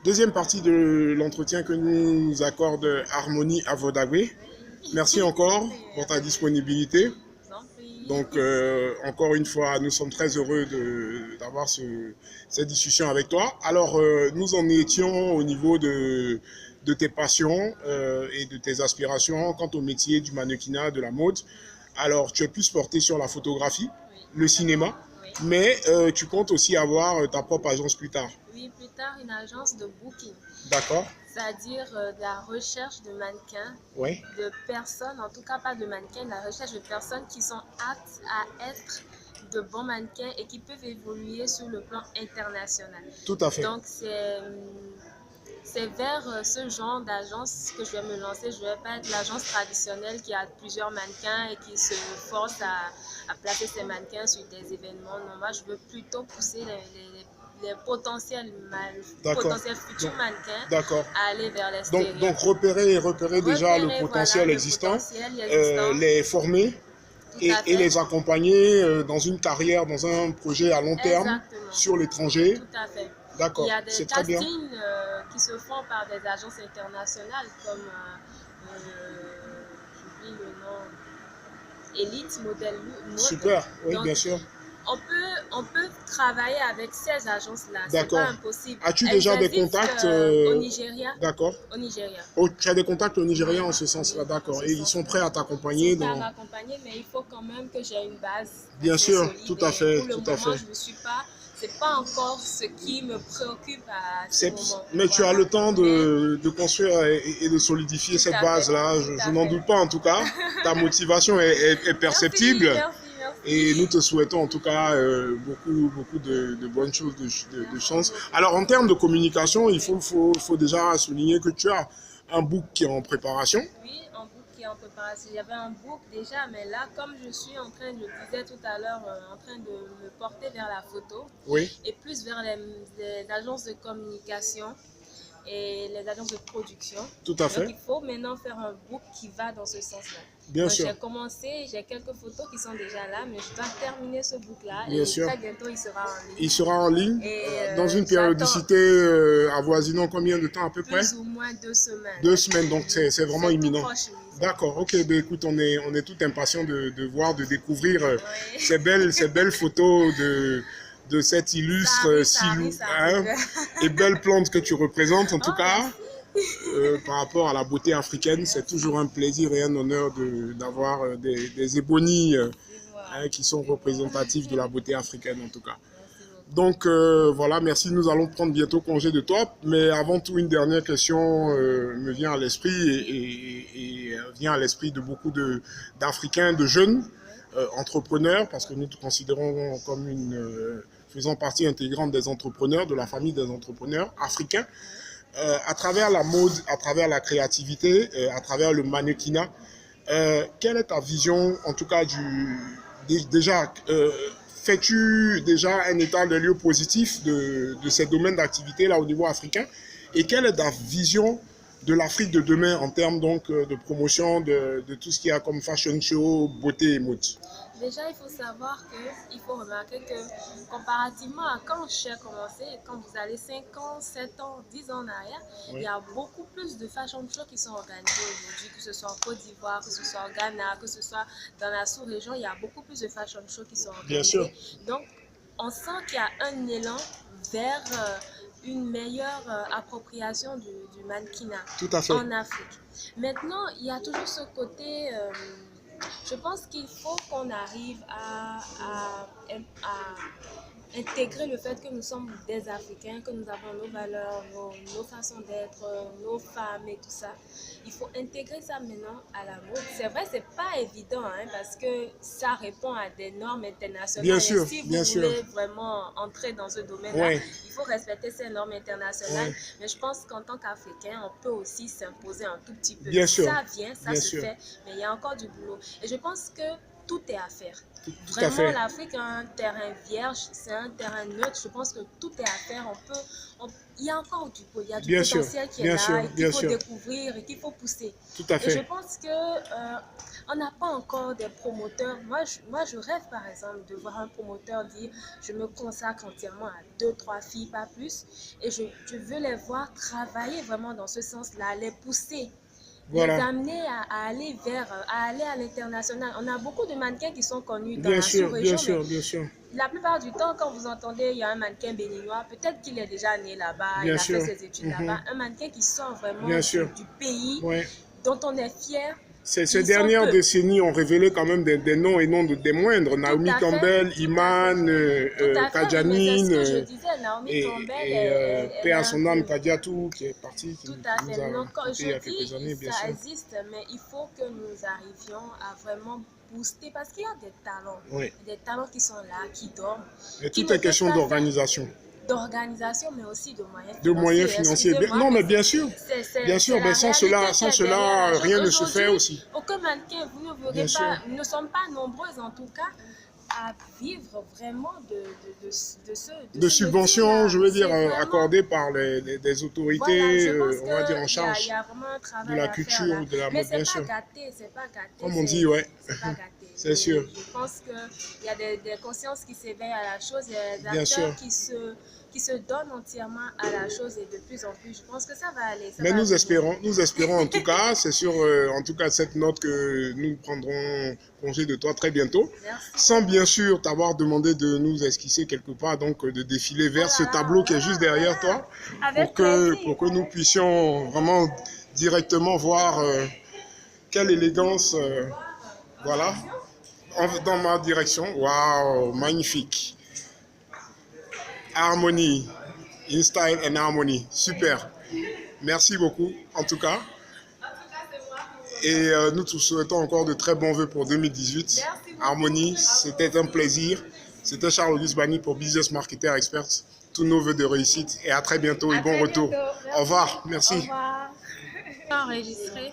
Deuxième partie de l'entretien que nous accorde Harmonie Avodagwe. Merci encore pour ta disponibilité. Donc, encore une fois, nous sommes très heureux d'avoir cette discussion avec toi. Alors, nous en étions au niveau de tes passions et de tes aspirations quant au métier du mannequinat, de la mode. Alors, tu es plus porté sur la photographie, le cinéma, mais tu comptes aussi avoir ta propre agence plus tard. Oui, plus tard, une agence de booking. D'accord. C'est-à-dire de la recherche de mannequins, Oui. de personnes, en tout cas pas de mannequins, la recherche de personnes qui sont aptes à être de bons mannequins et qui peuvent évoluer sur le plan international. Tout à fait. Donc, c'est vers ce genre d'agence que je vais me lancer. Je ne vais pas être l'agence traditionnelle qui a plusieurs mannequins et qui se force à placer ses mannequins sur des événements. Non, moi, je veux plutôt pousser les potentiels futurs mannequins à aller vers l'extérieur. Donc repérer déjà le potentiel existant, les former et les accompagner dans une carrière, dans un projet à long terme sur l'étranger. Tout à fait. D'accord, il y a des castings qui se font par des agences internationales comme, j'oublie le nom, Elite Model Mode. Super, oui, donc, bien sûr. On peut travailler avec ces agences-là, c'est pas impossible. As-tu déjà des contacts au Nigeria? D'accord. Au Nigeria. Oh, tu as des contacts au Nigeria en ce sens-là, d'accord. Et ils sont prêts à t'accompagner dans... Ils sont prêts à m'accompagner, mais il faut quand même que j'ai une base. Bien sûr, solide. Tout à fait. Pour le moment, je ne suis pas... C'est pas encore ce qui me préoccupe à ce moment. Mais tu as le temps de construire et de solidifier cette base-là. Je n'en doute pas en tout cas. Ta motivation est perceptible. Merci. Et nous te souhaitons en tout cas beaucoup de bonnes choses, de chance. Alors en termes de communication, il faut déjà souligner que tu as un book qui est en préparation. Oui, un book qui est en préparation. Il y avait un book déjà, mais là, comme je suis en train, je disais tout à l'heure, en train de me porter vers la photo, et plus vers les agences de communication et les agences de production. Tout à fait. Donc il faut maintenant faire un book qui va dans ce sens-là. Bien sûr. J'ai commencé, j'ai quelques photos qui sont déjà là, mais je dois terminer ce book-là. Bien sûr. Très bientôt, il sera en ligne. Il sera en ligne dans une périodicité avoisinant combien de temps à peu près? Plus ou moins 2 semaines. 2 semaines, donc c'est vraiment imminent. D'accord, ok, ben écoute, on est tout impatient de voir, de découvrir ces belles photos de cette illustre silhouette et belle plante que tu représentes en tout cas. Par rapport à la beauté africaine, c'est toujours un plaisir et un honneur d'avoir des ébonies qui sont représentatifs de la beauté africaine en tout cas. Donc voilà, merci, nous allons prendre bientôt congé de toi, mais avant tout une dernière question me vient à l'esprit et vient à l'esprit de beaucoup d'Africains, de jeunes entrepreneurs, parce que nous te considérons comme faisant partie intégrante des entrepreneurs, de la famille des entrepreneurs africains. À travers la mode, à travers la créativité, à travers le mannequinat, quelle est ta vision, en tout cas, déjà, fais-tu déjà un état de lieu positif de ces domaines d'activité là au niveau africain? Et quelle est ta vision de l'Afrique de demain en termes donc de promotion de tout ce qu'il y a comme fashion show, beauté et mode? Déjà, il faut savoir il faut remarquer que comparativement à quand j'ai commencé, quand vous allez 5 ans, 7 ans, 10 ans en arrière, il y a beaucoup plus de fashion shows qui sont organisés aujourd'hui, que ce soit en Côte d'Ivoire, que ce soit au Ghana, que ce soit dans la sous-région, il y a beaucoup plus de fashion shows qui sont organisés. Bien sûr. Donc, on sent qu'il y a un élan vers une meilleure appropriation du mannequinat en Afrique. Maintenant, il y a toujours ce côté... je pense qu'il faut qu'on arrive à intégrer le fait que nous sommes des Africains, que nous avons nos valeurs, nos façons d'être, nos femmes et tout ça. Il faut intégrer ça maintenant à la mode. C'est vrai, c'est pas évident parce que ça répond à des normes internationales. Bien sûr, si vous voulez vraiment entrer dans ce domaine-là, il faut respecter ces normes internationales. Mais je pense qu'en tant qu'Africain, on peut aussi s'imposer un tout petit peu. Bien sûr. Ça vient, ça se fait, mais il y a encore du boulot. Et je pense que tout est à faire. Tout à Vraiment, fait. l'Afrique a un terrain vierge, c'est un terrain neutre. Je pense que tout est à faire. Il y a encore il y a du Bien sûr, potentiel qui est bien là sûr, et qu'il bien faut sûr. découvrir et qu'il faut pousser. Tout à Et je fait. pense que on n'a pas encore des promoteurs. Moi, je rêve par exemple de voir un promoteur dire je me consacre entièrement à 2, 3 filles, pas plus. Et je veux les voir travailler vraiment dans ce sens-là, les pousser. Les Voilà. amener à aller à aller à l'international. On a beaucoup de mannequins qui sont connus dans Bien la sûr, bien sous-région, mais sûr, bien sûr. la plupart du temps, quand vous entendez, il y a un mannequin béninois, peut-être qu'il est déjà né là-bas, il Bien a fait sûr. ses études là-bas. Un mannequin qui sort vraiment Bien sûr. du pays, Ouais. dont on est fier. Ces Ils sont dernières peu. décennies ont révélé quand même des noms et noms des moindres. Naomi à fait, Campbell, tout à Iman, Tout à fait, oui, mais c'est ce Kadjanine, que je disais. Naomi Campbell, elle paix est à un son âme, peu... Tadiatou, qui est parti, qui Tout à nous fait. a Donc, quand quittés il y a je quelques années, dis, bien ça sûr. existe, mais il faut que nous arrivions à vraiment booster parce qu'il y a des talents. Oui. Des talents qui sont là, qui dorment. Et qui tout ne est question peuvent pas d'organisation. d'organisation, mais aussi de moyens De financiers. moyens financiers. Non, mais bien sûr. Bien sûr, mais sans cela, rien ne se fait aussi. Aucun mannequin, vous ne verrez pas, nous ne sommes pas nombreuses en tout cas à vivre vraiment de subventions, je veux dire, vraiment... accordées par des autorités, voilà, on va dire, en il charge y a vraiment un travail de la à faire culture là. ou de la Mais mode, bien sûr. c'est pas gâté. Comme on dit, ouais. C'est pas gâté. C'est sûr. Je pense qu'il y a des consciences qui s'éveillent à la chose, il y a des Bien acteurs sûr. qui se donnent entièrement à la chose et de plus en plus, je pense que ça va aller. Mais nous espérons en tout cas, c'est sur en tout cas cette note que nous prendrons congé de toi très bientôt. Merci. Sans bien sûr t'avoir demandé de nous esquisser quelque part, donc de défiler vers ce tableau qui est juste derrière toi, pour que nous puissions vraiment directement voir quelle élégance, voilà, dans ma direction. Waouh, magnifique. Harmonie. In style and harmony. Super. Merci beaucoup, en tout cas. Et nous te souhaitons encore de très bons vœux pour 2018. Harmonie, c'était un plaisir. C'était Charles-Auguste Bani pour Business Marketer Experts. Tous nos vœux de réussite et à très bientôt et bon retour. Au revoir. Merci. Au revoir. Enregistré.